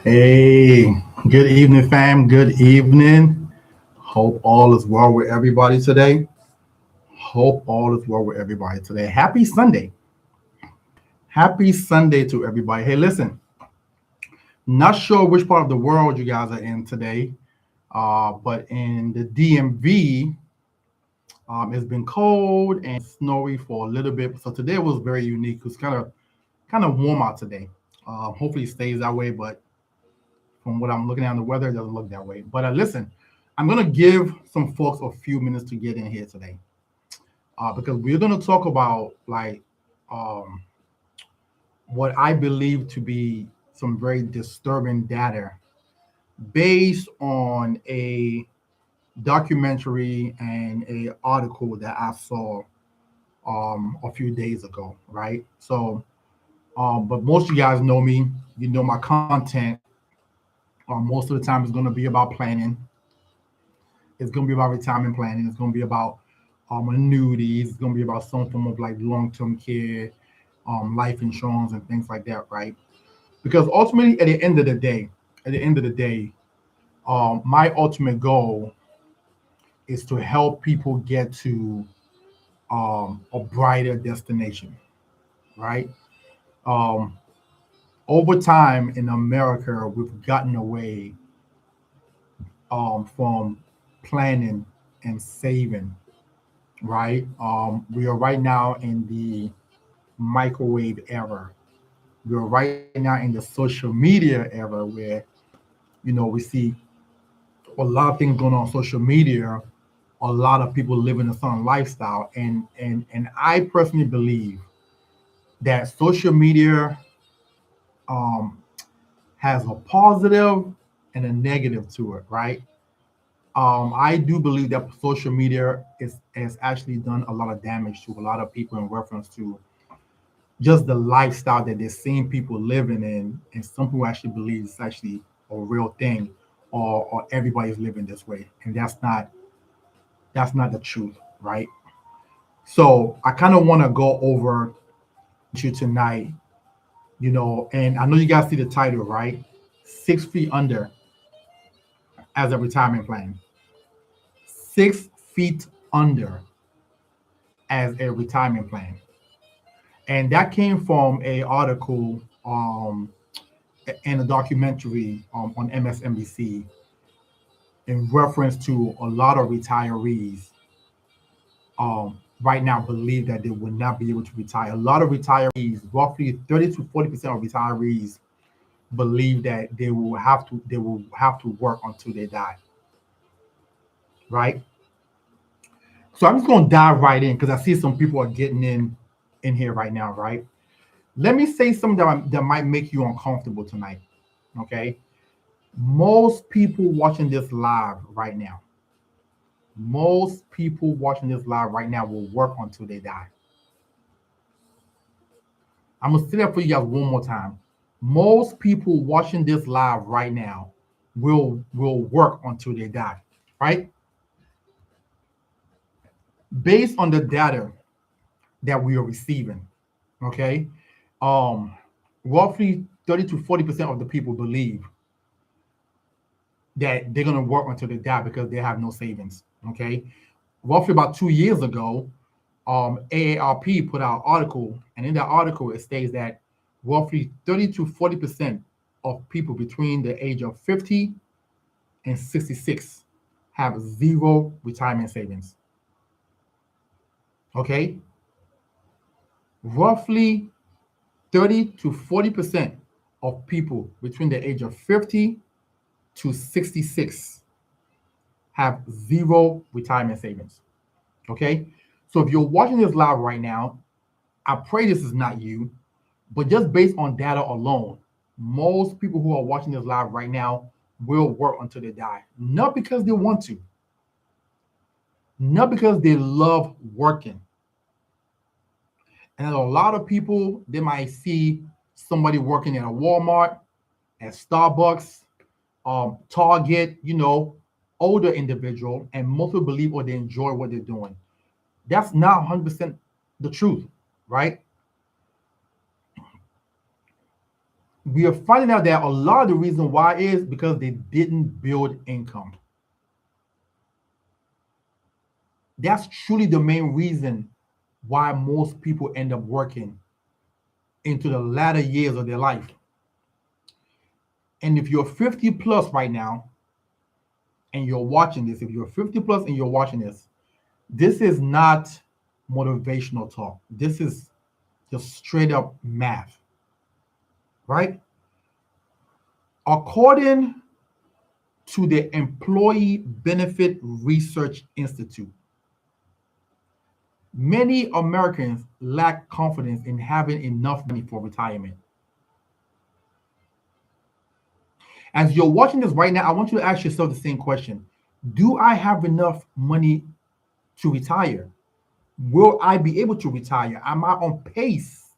Hey, good evening, fam. Good evening. Hope all is well with everybody today. Hope all is well with everybody today. Happy Sunday. Happy Sunday to everybody. Hey, listen, not sure which part of the world you guys are in today, but in the DMV, it's been cold and snowy for a little bit. So today was very unique. It was kind of warm out today. Hopefully it stays that way, but from what I'm looking at on the weather, it doesn't look that way. But listen, I'm gonna give some folks a few minutes to get in here today, because we're gonna talk about um, what I believe to be some very disturbing data based on a documentary and a article that I saw a few days ago, right? So, but most of you guys know me. You know my content. Most of the time, is going to be about planning. It's going to be about retirement planning. It's going to be about annuities. It's going to be about some form of like long-term care, life insurance, and things like that, right? Because ultimately, at the end of the day, my ultimate goal is to help people get to a brighter destination, right? Um, Over time in America, we've gotten away from planning and saving, right? We are right now in the microwave era. We're right now in the social media era where, we see a lot of things going on social media, a lot of people living a certain lifestyle. And I personally believe that social media um, has a positive and a negative to it, right? I do believe that social media has actually done a lot of damage to a lot of people in reference to just the lifestyle that they're seeing people living in, and some people actually believe it's actually a real thing, or everybody's living this way, and that's not the truth, right? So I kind of want to go over you tonight, and I know you guys see the title, right? 6 feet under as a retirement plan. 6 feet under as a retirement plan, and that came from a article and a documentary on MSNBC in reference to a lot of retirees right now believe that they will not be able to retire. A lot of retirees, roughly 30 to 40% of retirees, believe that they will have to work until they die. Right. So I'm just gonna dive right in because I see some people are getting in here right now. Right. Let me say something that might make you uncomfortable tonight. Okay. Most people watching this live right now, most people watching this live right now will work until they die. I'm gonna say that for you guys one more time. Most people watching this live right now will work until they die, right? Based on the data that we are receiving, okay? Um, Roughly 30 to 40% of the people believe that they're gonna work until they die because they have no savings. Okay. Roughly about 2 years ago, AARP put out an article, and in that article it states that roughly 30 to 40% of people between the age of 50 and 66 have zero retirement savings. Okay, roughly 30 to 40% of people between the age of 50 to 66 have zero retirement savings. Okay, so if you're watching this live right now, I pray this is not you. But just based on data alone, most people who are watching this live right now will work until they die. Not because they want to, not because they love working. And a lot of people, they might see somebody working at a Walmart, at Starbucks, Target, older individual, and most people believe or they enjoy what they're doing. That's not 100% the truth, right? we are finding out that a lot of the reason why is because they didn't build income. That's truly the main reason why most people end up working into the latter years of their life. And if you're 50 plus right now and you're watching this, if you're 50 plus and you're watching this, this is not motivational talk. This is just straight up math, right? According to the Employee Benefit Research Institute, many Americans lack confidence in having enough money for retirement. As you're watching this right now, I want you to ask yourself the same question. Do I have enough money to retire? Will I be able to retire? Am I on pace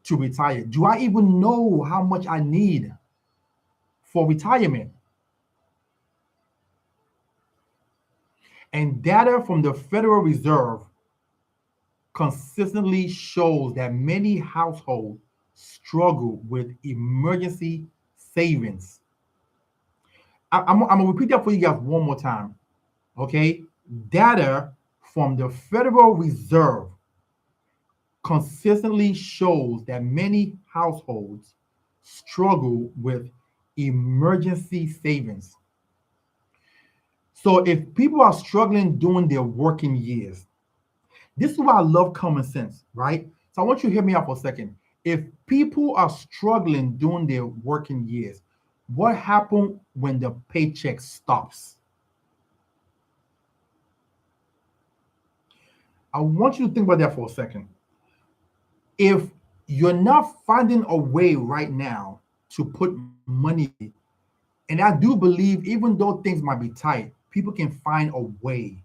to retire? Do I even know how much I need for retirement? And data from the Federal Reserve consistently shows that many households struggle with emergency savings. I'm going to repeat that for you guys one more time. Okay? Data from the Federal Reserve consistently shows that many households struggle with emergency savings. So if people are struggling during their working years, this is why I love common sense, right? So I want you to hear me out for a second. If people are struggling during their working years, what happens when the paycheck stops? I want you to think about that for a second. If you're not finding a way right now to put money, and I do believe even though things might be tight, people can find a way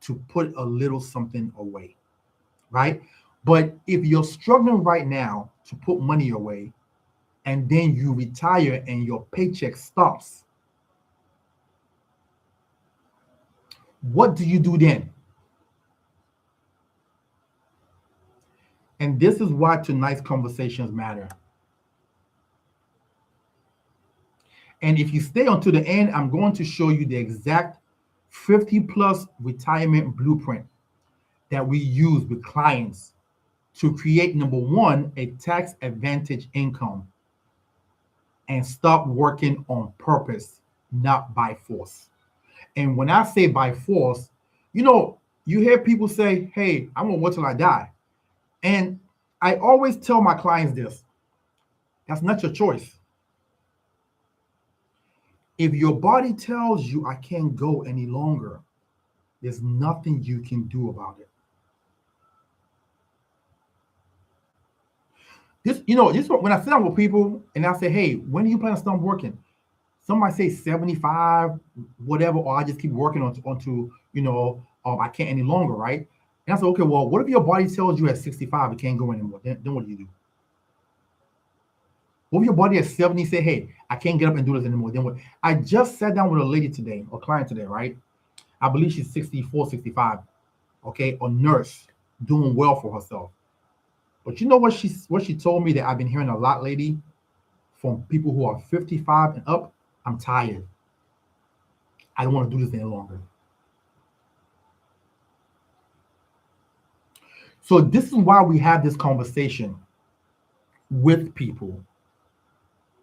to put a little something away, right? But if you're struggling right now to put money away and then you retire and your paycheck stops, what do you do then? And this is why tonight's conversations matter. And if you stay until the end, I'm going to show you the exact 50 plus retirement blueprint that we use with clients to create, number one, a tax advantage income and stop working on purpose, not by force. And when I say by force, you hear people say, hey, I'm going to work till I die. And I always tell my clients this: that's not your choice. If your body tells you I can't go any longer, there's nothing you can do about it. This when I sit down with people and I say, hey, when do you plan to start working? Somebody say 75, whatever, or I just keep working onto I can't any longer, right? And I say, okay, well, what if your body tells you at 65 it can't go anymore? Then what do you do? What if your body at 70 say, hey, I can't get up and do this anymore? Then what? I just sat down with a lady today, a client today, right? I believe she's 64, 65, okay, a nurse doing well for herself. But you know what she told me that I've been hearing a lot lately from people who are 55 and up? I'm tired. I don't want to do this any longer. So this is why we have this conversation with people.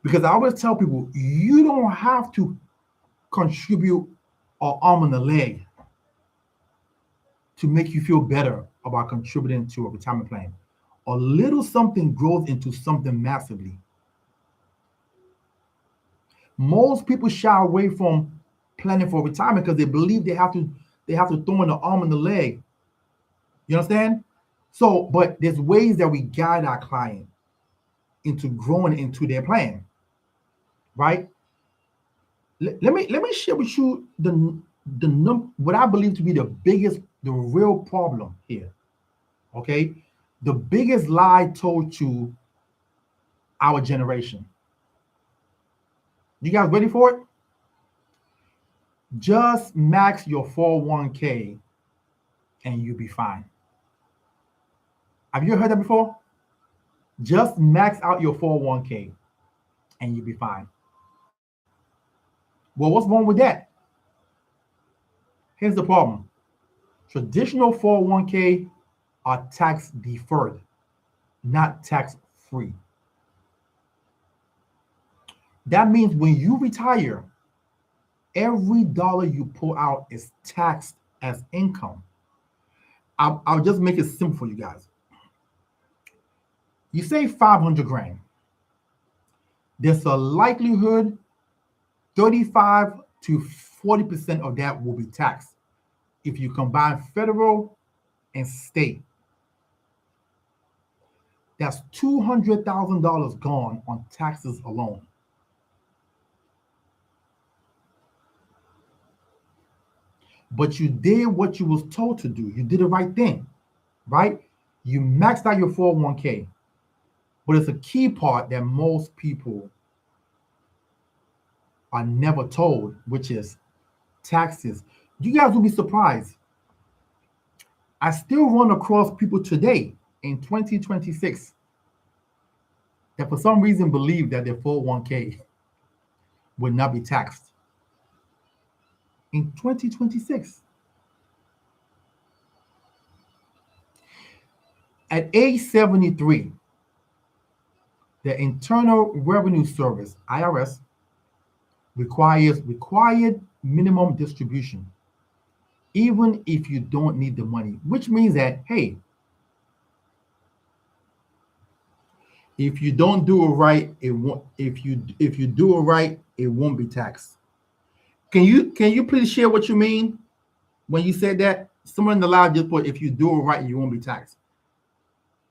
Because I always tell people, you don't have to contribute an arm and a leg to make you feel better about contributing to a retirement plan. A little something grows into something massively. Most people shy away from planning for retirement because they believe they have to throw in the arm and the leg. You understand? So, but there's ways that we guide our client into growing into their plan, right? Let me share with you what I believe to be the real problem here. Okay, the biggest lie told to our generation. You guys ready for it? Just max your 401k and you'll be fine. Have you heard that before? Just max out your 401k and you'll be fine. Well, what's wrong with that? Here's the problem. Traditional 401k are tax deferred, not tax free. That means when you retire, every dollar you pull out is taxed as income. I'll just make it simple for you guys. You say 500 grand. There's a likelihood 35 to 40% of that will be taxed if you combine federal and state. That's $200,000 gone on taxes alone. But you did what you was told to do. You did the right thing, right? You maxed out your 401k. But it's a key part that most people are never told, which is taxes. You guys will be surprised. I still run across people today in 2026 that for some reason believe that their 401k will not be taxed in 2026. At age 73, the Internal Revenue Service, IRS, requires required minimum distribution, even if you don't need the money, which means that, hey, if you don't do it right, it won't. If you do it right, it won't be taxed. Can you please share what you mean when you said that? Someone in the live just put, if you do it right, you won't be taxed.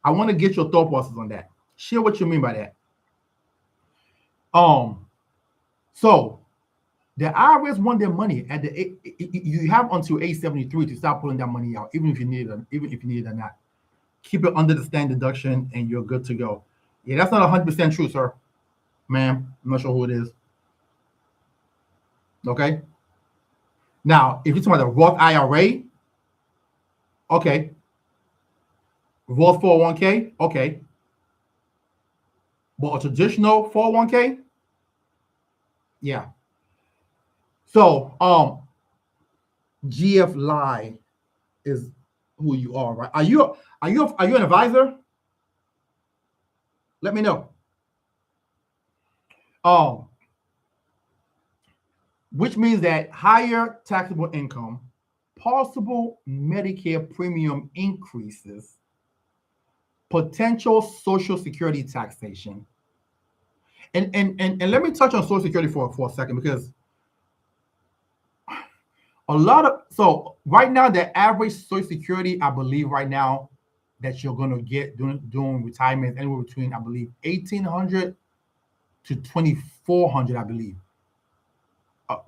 I want to get your thought process on that. Share what you mean by that. So the IRS want their money at the you have until age 73 to start pulling that money out, even if you need it or not. Keep it under the standard deduction, and you're good to go. Yeah, that's not 100% true, sir, ma'am. I'm not sure who it is. Okay. Now, if you're talking about the Roth IRA, okay. Roth 401k, okay. But a traditional 401k, yeah. So, GF Live is who you are, right? Are you an advisor? Let me know. Which means that higher taxable income, possible Medicare premium increases, potential Social Security taxation. And let me touch on Social Security for a second, because so right now the average Social Security, I believe right now, that you're going to get during retirement anywhere between, I believe, $1,800 to $2,400, I believe.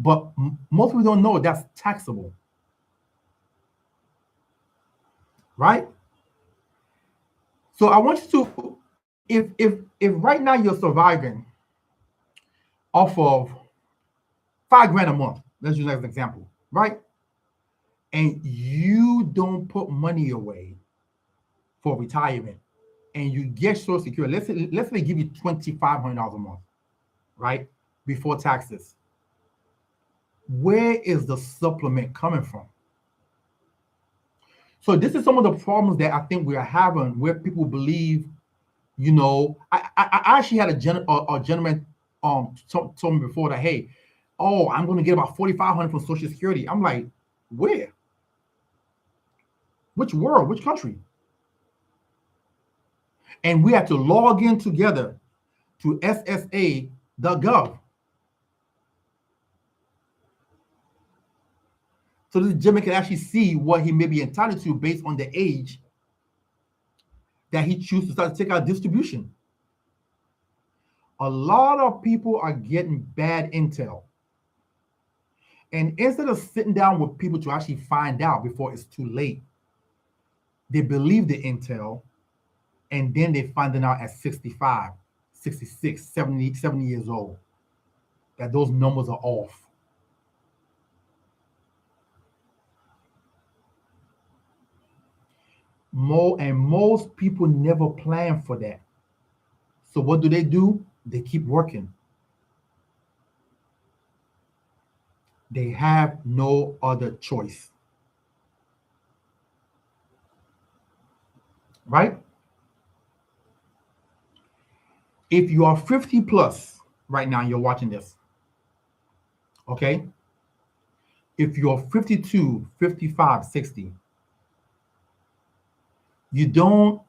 But most people don't know that's taxable, right? So I want you to, if right now you're surviving off of $5,000 a month, let's use that as an example, right? And you don't put money away for retirement, and you get Social Security, let's say they give you $2,500 a month, right? Before taxes. Where is the supplement coming from? So this is some of the problems that I think we are having, where people believe, I actually had a gentleman told me before that, hey, I'm going to get about $4,500 from Social Security. I'm like, where? Which world? Which country? And we have to log in together to ssa.gov. So this gentleman can actually see what he may be entitled to based on the age that he chooses to start to take out distribution. A lot of people are getting bad intel. And instead of sitting down with people to actually find out before it's too late, they believe the intel, and then they find it out at 65, 66, 70 years old, that those numbers are off. Most people never plan for that. So what do? They keep working. They have no other choice. Right? If you are 50 plus right now, you're watching this. Okay? If you're 52, 55, 60, you don't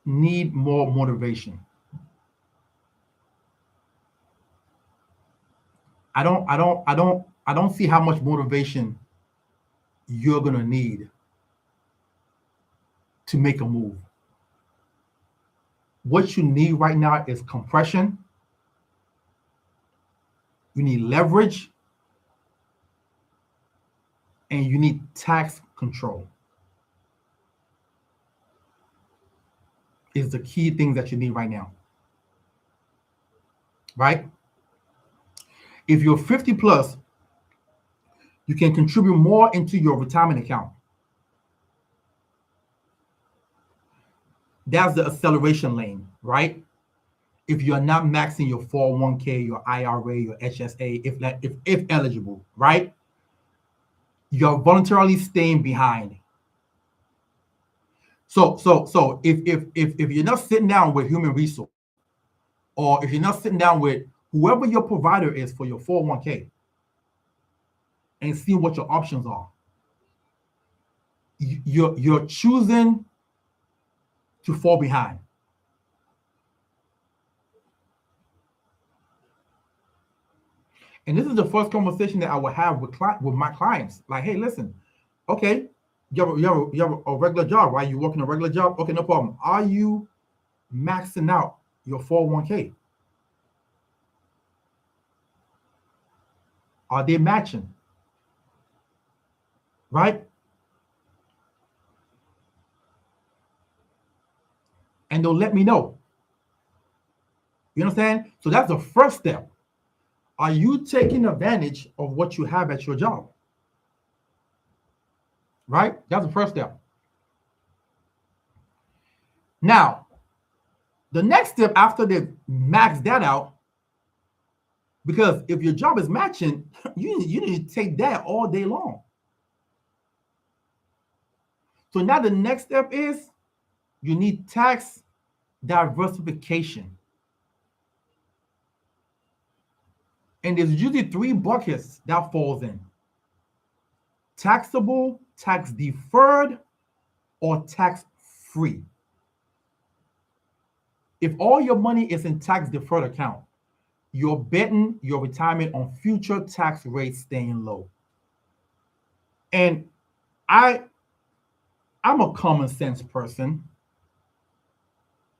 need more motivation. I don't see how much motivation you're gonna need to make a move. What you need right now is compression. You need leverage, and you need tax control. Is the key things that you need right now. Right? If you're 50 plus, you can contribute more into your retirement account. That's the acceleration lane, right? If you're not maxing your 401k, your IRA, your HSA, if eligible, right? You're voluntarily staying behind. So if you're not sitting down with human resource, or if you're not sitting down with whoever your provider is for your 401k and seeing what your options are, you're choosing to fall behind. And this is the first conversation that I will have with my clients. Like, hey, listen, okay, you have a regular job, right? You working a regular job? Okay, no problem. Are you maxing out your 401k? Are they matching? Right? And they'll let me know. You understand? So that's the first step. Are you taking advantage of what you have at your job? Right? That's the first step. Now, the next step after they max that out, because if your job is matching, you need to take that all day long. So now the next step is you need tax diversification. And there's usually three buckets that falls in: taxable, tax deferred, or tax free. If all your money is in tax deferred account, you're betting your retirement on future tax rates staying low. And I'm a common sense person.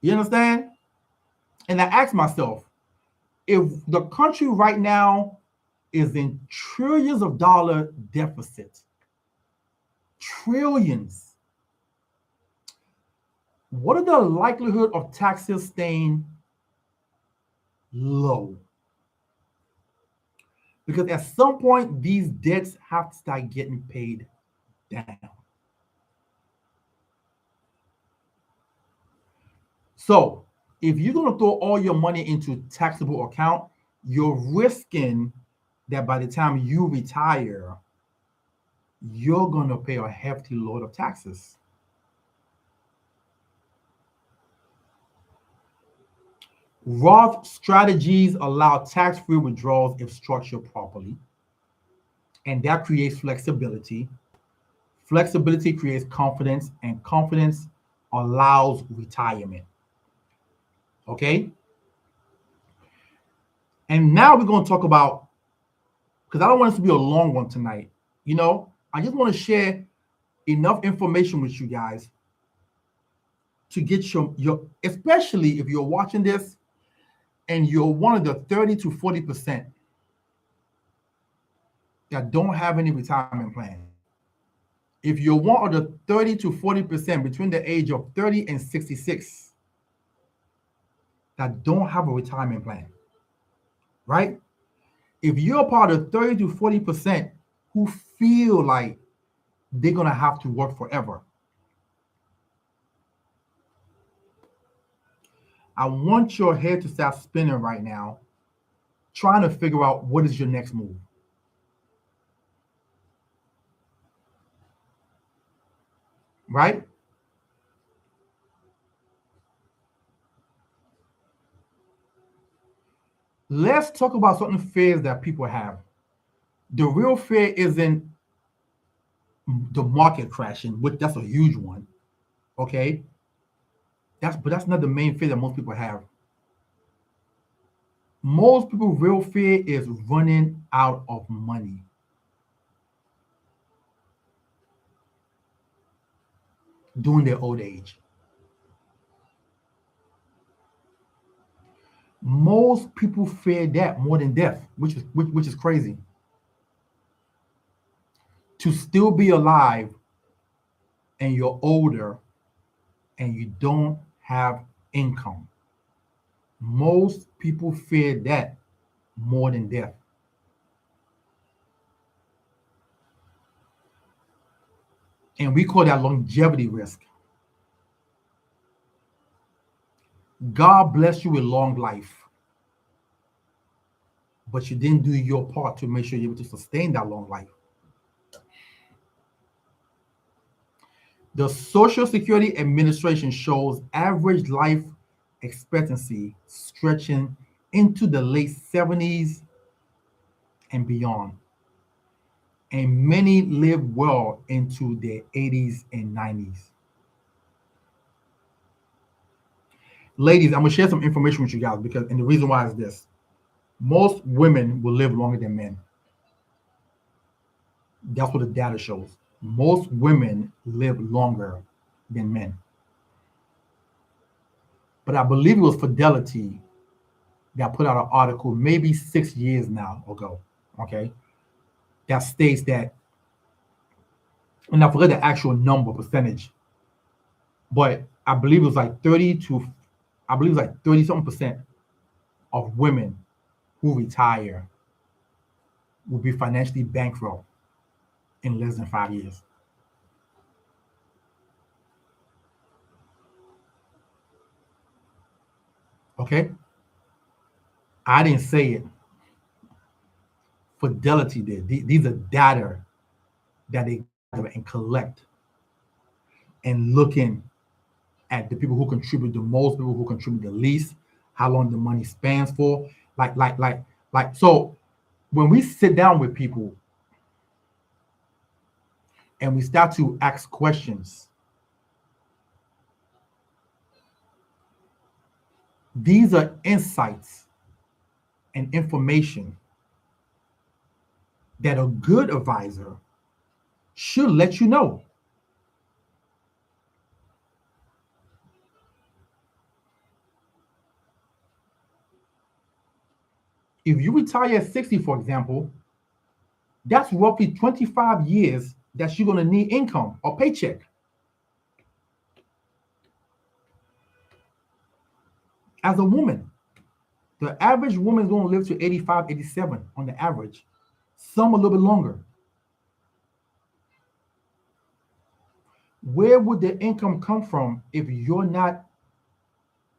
You understand? And I ask myself, if the country right now is in trillions of dollar deficit, trillions, what are the likelihood of taxes staying low? Because at some point, these debts have to start getting paid down. So if you're going to throw all your money into taxable account, you're risking that by the time you retire, you're going to pay a hefty load of taxes. Roth strategies allow tax-free withdrawals if structured properly, and that creates flexibility. Flexibility creates confidence, and confidence allows retirement. Okay? And now we're going to talk about, because I don't want this to be a long one tonight. I just want to share enough information with you guys to get your especially if you're watching this and you're one of the 30 to 40% that don't have any retirement plan. If you're one of the 30 to 40% between the age of 30 and 66 that don't have a retirement plan, right? If you're part of 30 to 40% who feel like they're going to have to work forever, I want your head to start spinning right now, trying to figure out what is your next move. right? Let's talk about certain fears that people have. The real fear isn't the market crashing, which that's a huge one. Okay, that's not the main fear that most people have. Most people's real fear is running out of money during their old age. Most people fear that more than death, which is crazy. To still be alive and you're older and you don't have income. Most people fear that more than death. And we call that longevity risk. God bless you with long life, but you didn't do your part to make sure you're able to sustain that long life. The Social Security Administration shows average life expectancy stretching into the late 70s and beyond. And many live well into their 80s and 90s. Ladies, I'm gonna share some information with you guys because, and the reason why is this: most women will live longer than men. That's what the data shows. Most women live longer than men. But I believe it was Fidelity that put out an article maybe 6 years now ago, okay, that states that, and I forget the actual number percentage, but I believe it was like 30 something percent of women who retire will be financially bankrupt in less than 5 years. Okay? I didn't say it. Fidelity did. These are data that they gather and collect and looking at the people who contribute the most, people who contribute the least, how long the money spans for. So when we sit down with people and we start to ask questions, these are insights and information that a good advisor should let you know. If you retire at 60, for example, that's roughly 25 years that you're going to need income or paycheck. As a woman, the average woman is going to live to 85, 87 on the average, some a little bit longer. Where would the income come from if you're not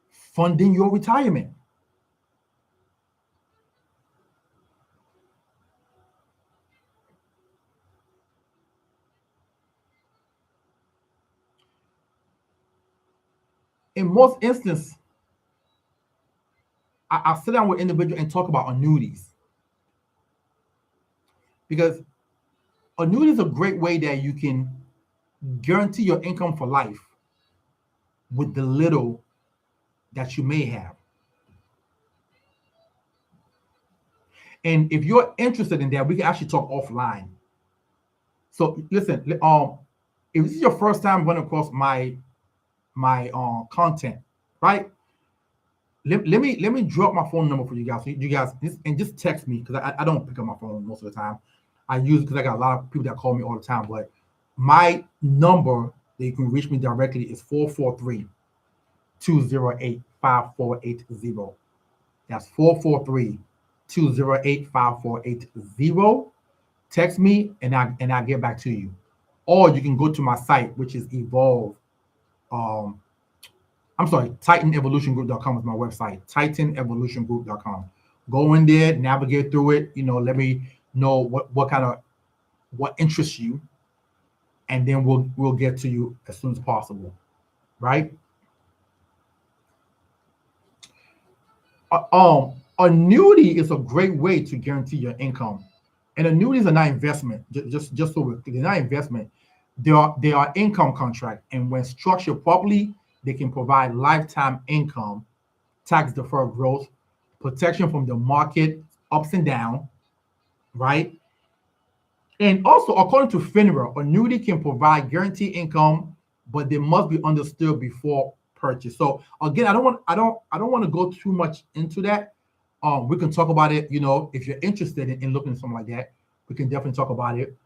funding your retirement? In most instances, I'll sit down with individuals and talk about annuities because annuities are a great way that you can guarantee your income for life with the little that you may have. And if you're interested in that, we can actually talk offline. So listen, if this is your first time running across my content, right? Let me drop my phone number for you guys. So you guys just text me because I don't pick up my phone most of the time. I use it because I got a lot of people that call me all the time. But my number that you can reach me directly is 443-208-5480. That's 443-208-5480. Text me and I get back to you. Or you can go to my site, which is TitanEvolutionGroup.com is my website. TitanEvolutionGroup.com. Go in there, navigate through it. Let me know what interests you, and then we'll get to you as soon as possible, right? Annuity is a great way to guarantee your income. And annuities are not investment. Just so they're not investment. They are income contract, and when structured properly, they can provide lifetime income, tax deferred growth, protection from the market ups and down, right? And also, according to FINRA, annuity can provide guaranteed income, but they must be understood before purchase. So again, I don't want to go too much into that. We can talk about it. If you're interested in looking at something like that, we can definitely talk about it.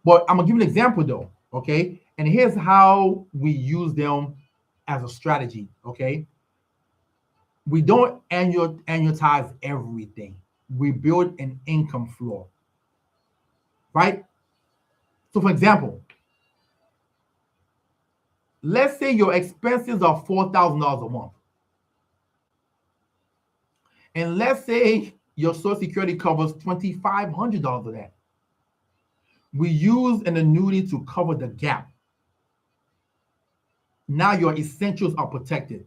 But I'm gonna give you an example though, okay? And here's how we use them as a strategy, okay? We don't annuitize everything. We build an income floor, right? So, for example, let's say your expenses are $4,000 a month, and let's say your Social Security covers $2,500 of that. We use an annuity to cover the gap. Now your essentials are protected.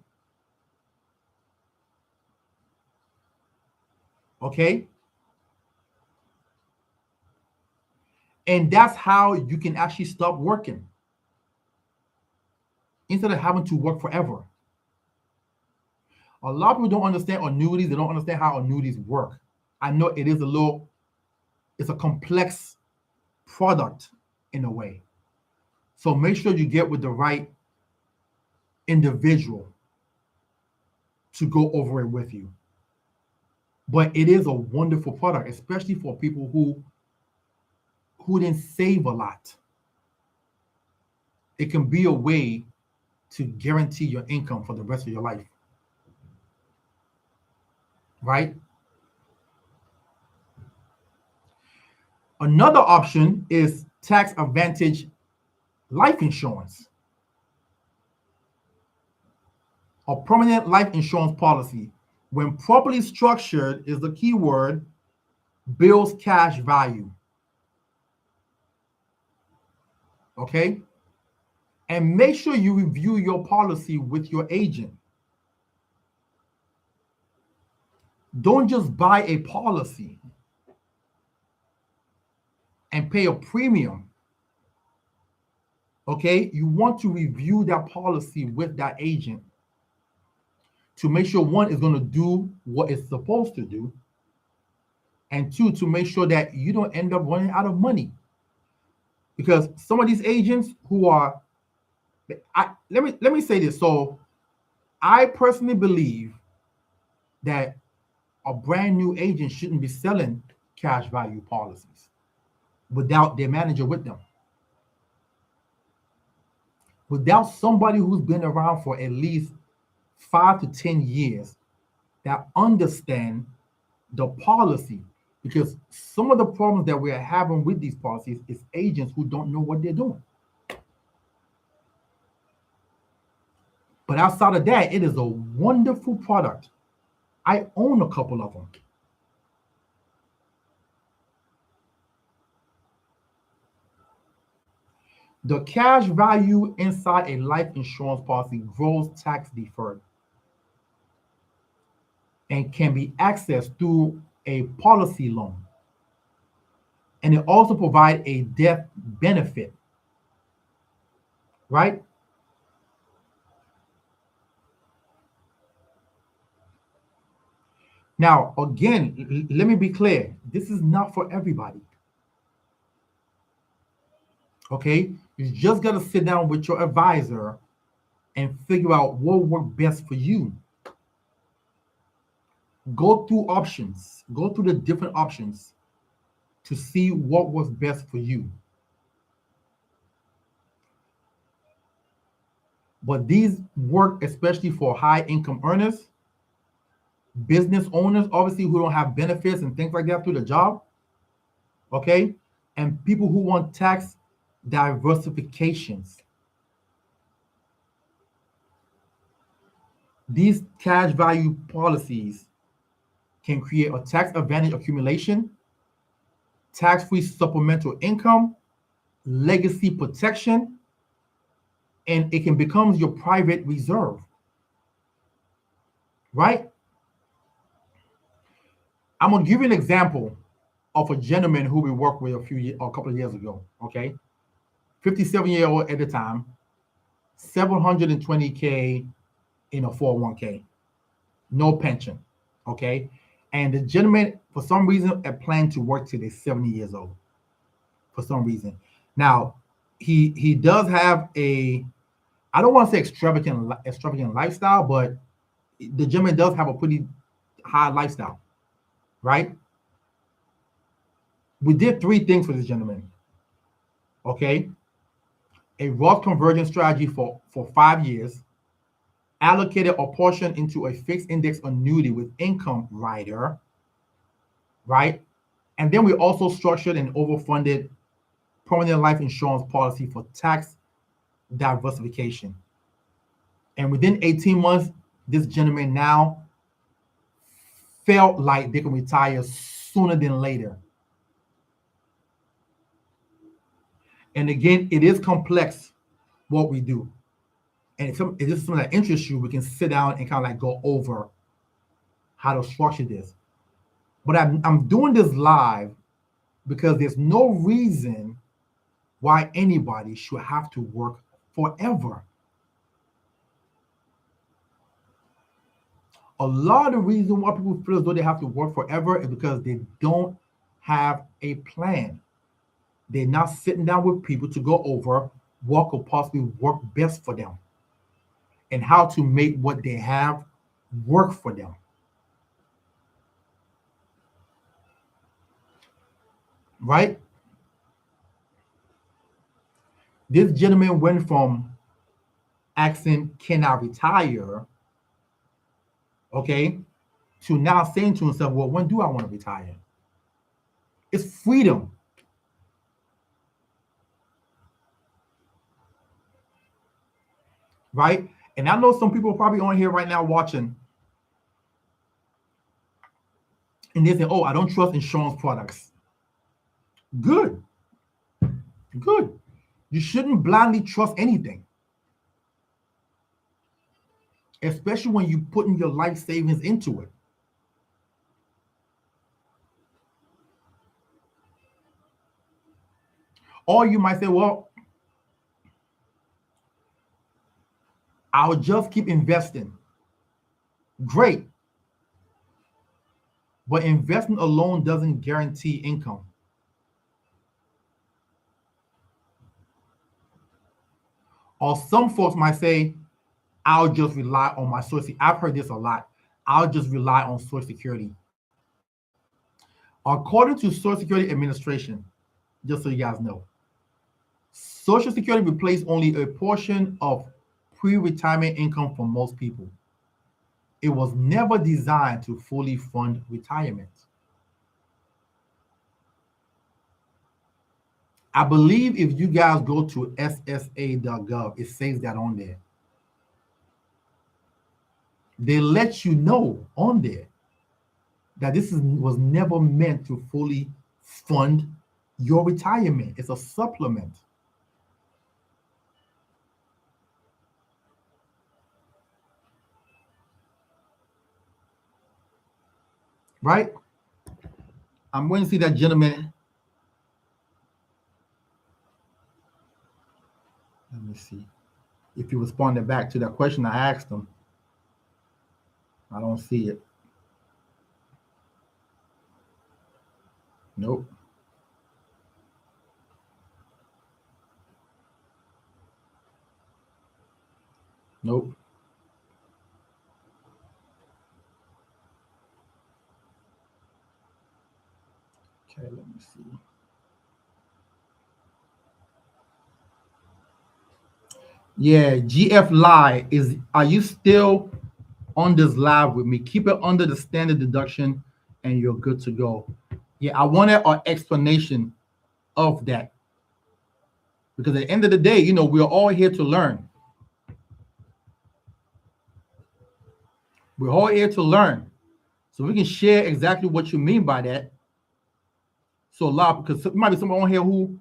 Okay? And that's how you can actually stop working instead of having to work forever. A lot of people don't understand annuities. They don't understand how annuities work. I know it's a complex product in a way. So make sure you get with the right individual to go over it with you. But it is a wonderful product, especially for people who didn't save a lot. It can be a way to guarantee your income for the rest of your life. Right? Another option is tax advantage life insurance. A permanent life insurance policy, when properly structured, is the key word, builds cash value. Okay? And make sure you review your policy with your agent. Don't just buy a policy and pay a premium. Okay? You want to review that policy with that agent to make sure, one, is going to do what it's supposed to do, and two, to make sure that you don't end up running out of money. Because some of these agents who are, let me say this. So I personally believe that a brand new agent shouldn't be selling cash value policies without their manager with them. Without somebody who's been around for at least 5 to 10 years that understand the policy. Because some of the problems that we're having with these policies is agents who don't know what they're doing. But outside of that, it is a wonderful product. I own a couple of them. The cash value inside a life insurance policy grows tax deferred and can be accessed through a policy loan. And it also provides a death benefit, right? Now, again, let me be clear. This is not for everybody. Okay? You just got to sit down with your advisor and figure out what works best for you. Go through options. Go through the different options to see what was best for you. But these work especially for high income earners, business owners, obviously, who don't have benefits and things like that through the job. Okay? And people who want tax diversifications. These cash value policies can create a tax advantage accumulation, tax-free supplemental income, legacy protection, and it can become your private reserve, right? I'm gonna give you an example of a gentleman who we worked with a couple of years ago. Okay, 57-year-old at the time, 720K in a 401K, no pension. Okay, and the gentleman for some reason had planned to work till he's 70 years old. For some reason, now he does have a, I don't want to say extravagant lifestyle, but the gentleman does have a pretty high lifestyle, right? We did three things for this gentleman. Okay, a Roth conversion strategy for 5 years, allocated a portion into a fixed index annuity with income rider, right? And then we also structured an overfunded permanent life insurance policy for tax diversification. And within 18 months, this gentleman now felt like they can retire sooner than later. And again, it is complex what we do. And if this is something that interests you, we can sit down and kind of like go over how to structure this. But I'm doing this live because there's no reason why anybody should have to work forever. A lot of the reason why people feel as though they have to work forever is because they don't have a plan. They're not sitting down with people to go over what could possibly work best for them and how to make what they have work for them. Right? This gentleman went from asking, can I retire? Okay, to now saying to himself, well, when do I want to retire? It's freedom. Right? And I know some people are probably on here right now watching, and they say, oh, I don't trust insurance products. Good. Good. You shouldn't blindly trust anything, especially when you put in your life savings into it. Or you might say, well, I'll just keep investing. Great. But investing alone doesn't guarantee income. Or some folks might say, I'll just rely on my Social Security. I've heard this a lot. I'll just rely on Social Security. According to Social Security Administration, just so you guys know, Social Security replaces only a portion of pre-retirement income for most people. It was never designed to fully fund retirement. I believe if you guys go to ssa.gov, it says that on there. They let you know on there that this was never meant to fully fund your retirement. It's a supplement. Right? I'm going to see that gentleman. Let me see if he responded back to that question I asked him. I don't see it. Nope. Nope. Okay, let me see. Yeah, GF Live is, are you still on this live with me? Keep it under the standard deduction and you're good to go. Yeah, I wanted an explanation of that. Because at the end of the day, we're all here to learn. We're all here to learn. So we can share exactly what you mean by that. So a lot, because there might be someone on here who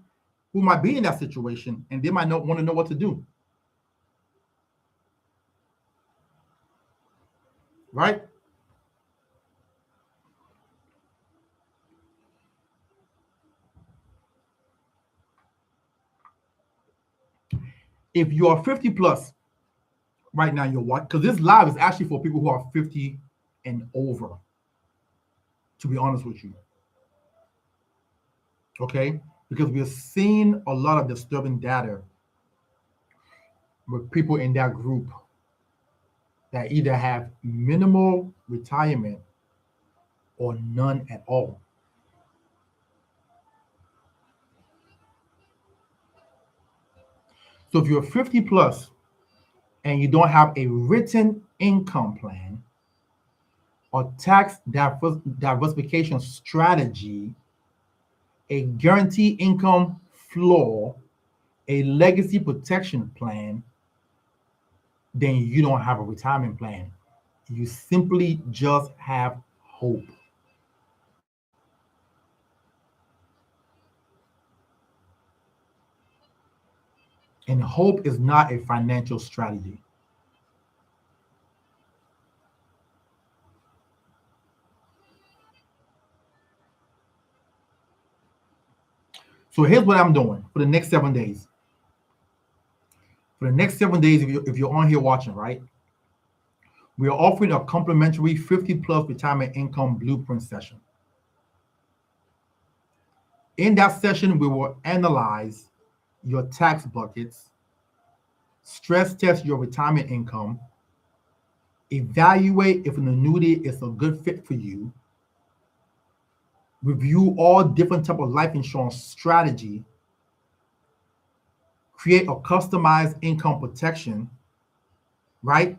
who might be in that situation, and they might not want to know what to do. Right? If you are 50 plus right now, you're what? Because this live is actually for people who are 50 and over, to be honest with you. Okay? Because we're seeing a lot of disturbing data with people in that group that either have minimal retirement or none at all. So if you're 50 plus and you don't have a written income plan or tax diversification strategy, a guaranteed income floor, a legacy protection plan, then you don't have a retirement plan. You simply just have hope. And hope is not a financial strategy. So here's what I'm doing for the next 7 days. For the next 7 days, if you're on here watching, right, we are offering a complimentary 50 plus retirement income blueprint session. In that session, we will analyze your tax buckets, stress test your retirement income, evaluate if an annuity is a good fit for you, review all different type of life insurance strategy, create a customized income protection, right?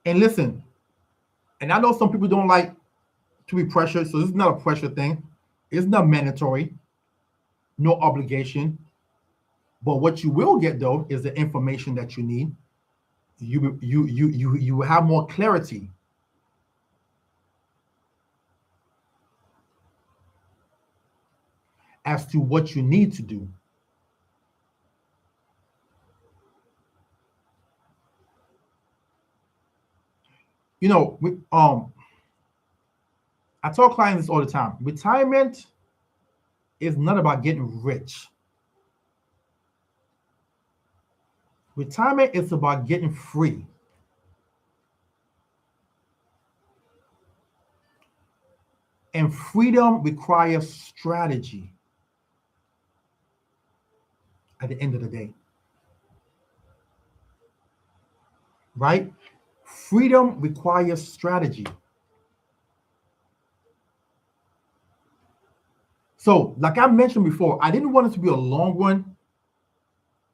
And listen, and I know some people don't like to be pressured, so this is not a pressure thing. It's not mandatory, no obligation. But what you will get though is the information that you need. You will have more clarity as to what you need to do. You know, I tell clients this all the time. Retirement is not about getting rich. Retirement is about getting free. And freedom requires strategy at the end of the day. Right? Freedom requires strategy. So, like I mentioned before, I didn't want it to be a long one.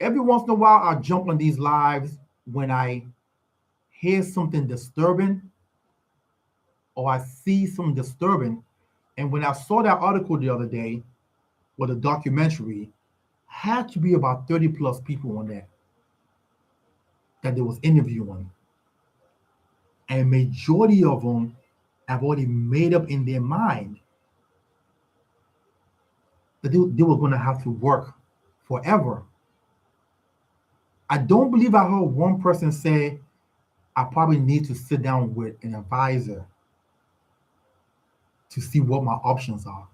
Every once in a while, I'll jump on these lives when I hear something disturbing or I see something disturbing. And when I saw that article the other day with a documentary, had to be about 30 plus people on that they was interviewing. And majority of them have already made up in their mind that they were going to have to work forever. I don't believe I heard one person say, I probably need to sit down with an advisor to see what my options are.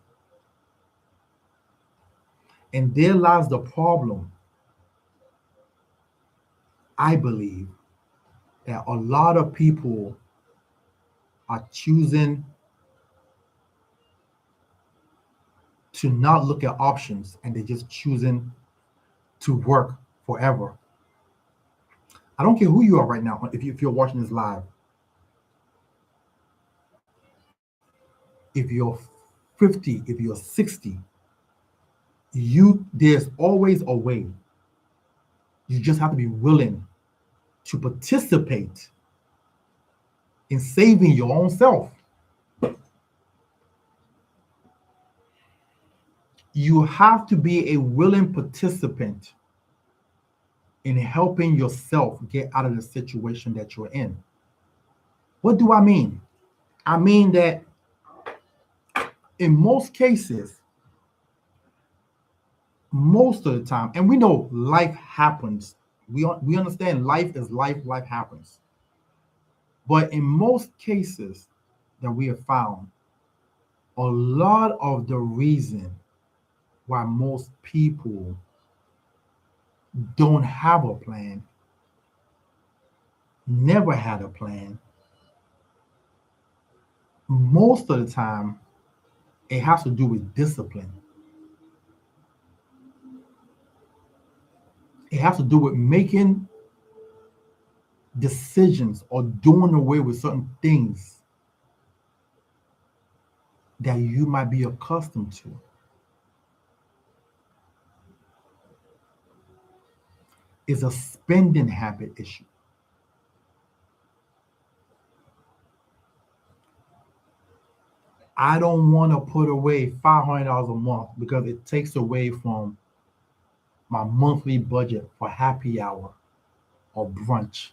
And there lies the problem. I believe that a lot of people are choosing to not look at options and they're just choosing to work forever. I don't care who you are right now, if you're watching this live. If you're 50, if you're 60, there's always a way. You just have to be willing to participate in saving your own self. You have to be a willing participant in helping yourself get out of the situation that you're in. What do I mean? I mean that in most cases, most of the time, and we know life happens. We understand life is life. Life happens. But in most cases that we have found, a lot of the reason why most people don't have a plan, never had a plan, most of the time it has to do with discipline. It has to do with making decisions or doing away with certain things that you might be accustomed to. It's a spending habit issue. I don't want to put away $500 a month because it takes away from my monthly budget for happy hour or brunch.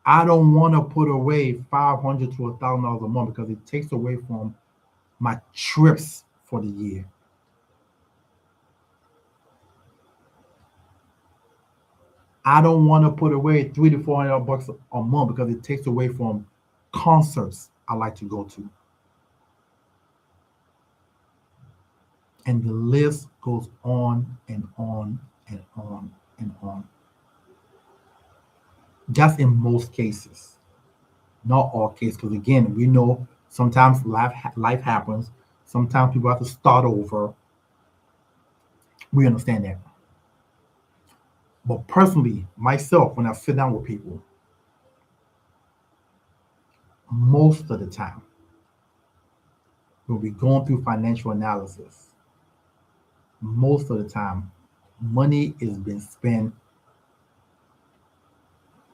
I don't want to put away $500 to $1,000 a month because it takes away from my trips for the year. I don't want to put away $300 to $400 a month because it takes away from concerts I like to go to. And the list goes on and on and on and on. That's in most cases, not all cases. Because again, we know sometimes life happens. Sometimes people have to start over. We understand that. But personally, myself, when I sit down with people, most of the time, when we're going through financial analysis, most of the time, money is being spent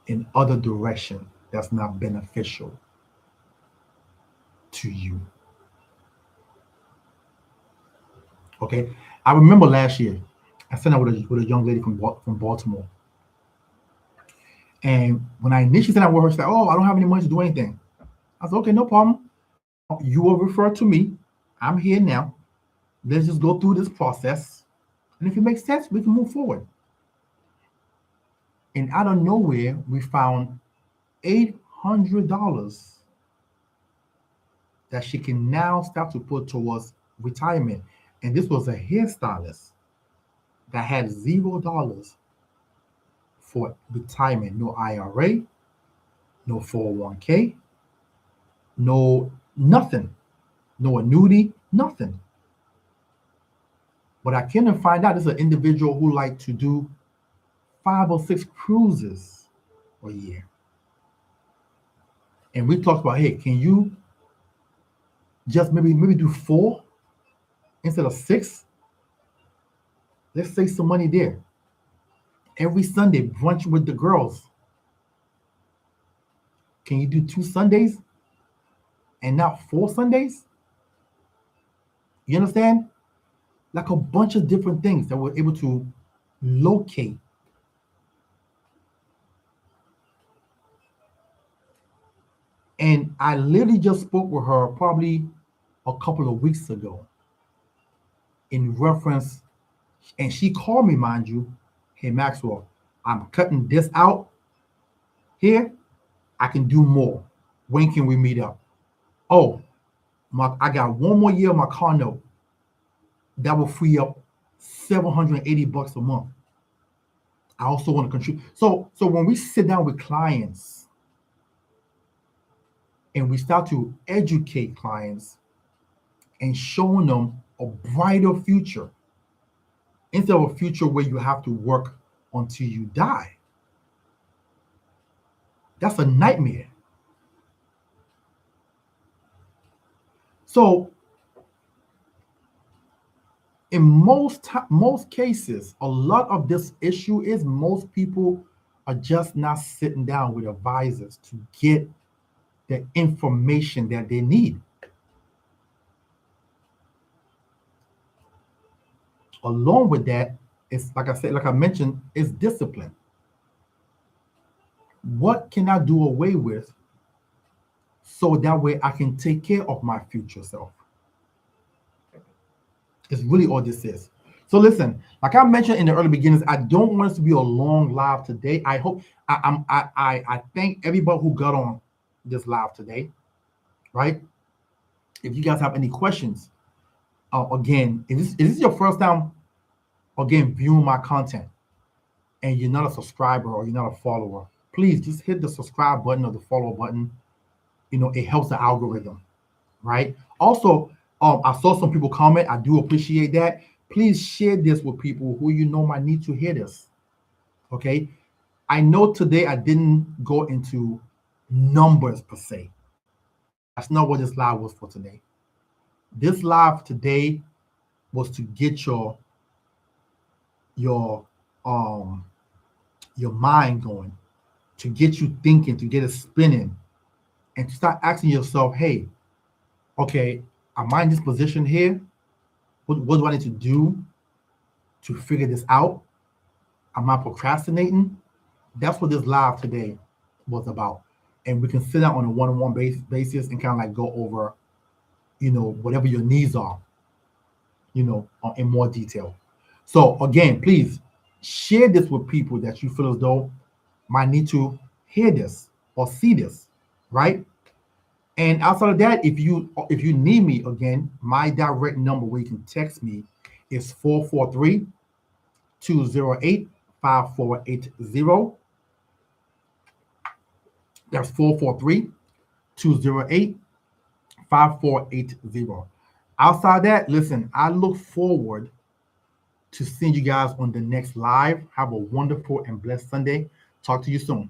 in other direction that's not beneficial to you. Okay, I remember last year I sat down with a young lady from Baltimore, and when I initially sat down with her, she said, "Oh, I don't have any money to do anything." I said, "Okay, no problem. You will refer to me. I'm here now. Let's just go through this process, and if it makes sense, we can move forward." And out of nowhere, we found $800 that she can now start to put towards retirement. And this was a hairstylist that had $0 for retirement. No IRA, no 401k, no nothing, no annuity, nothing. But I came to find out this is an individual who liked to do 5 or 6 cruises a year. And we talked about, hey, can you just maybe do 4 instead of 6? Let's save some money there. Every Sunday, brunch with the girls. Can you do 2 Sundays and not 4 Sundays? You understand? Like a bunch of different things that we're able to locate. And I literally just spoke with her probably a couple of weeks ago in reference, and she called me, mind you, "Hey, Maxwell, I'm cutting this out here. I can do more. When can we meet up?" Oh, I got 1 more year of my car note. That will free up $780 a month. I also want to contribute. So when we sit down with clients and we start to educate clients and showing them a brighter future instead of a future where you have to work until you die, that's a nightmare. So in most cases, a lot of this issue is most people are just not sitting down with advisors to get the information that they need. Along with that, it's like I said, like I mentioned, it's discipline. What can I do away with so that way I can take care of my future self? It's really all this is. So listen, like I mentioned in the early beginnings, I don't want us to be a long live today. I hope I thank everybody who got on this live today, right? If you guys have any questions, again, if this is your first time again viewing my content and you're not a subscriber or you're not a follower, please just hit the subscribe button or the follow button. It helps the algorithm, right? Also, I saw some people comment. I do appreciate that. Please share this with people who might need to hear this. Okay. I know today I didn't go into numbers per se. That's not what this live was for today. This live today was to get your um your mind going, to get you thinking, to get it spinning, and to start asking yourself, hey, okay, am I in this position here? What do I need to do to figure this out? Am I procrastinating? That's what this live today was about. And we can sit down on a one-on-one basis and kind of like go over, whatever your needs are, in more detail. So again, please share this with people that you feel as though might need to hear this or see this, right? And outside of that, if you need me again, my direct number where you can text me is 443-208-5480. That's 443-208-5480. Outside that, listen, I look forward to seeing you guys on the next live. Have a wonderful and blessed Sunday. Talk to you soon.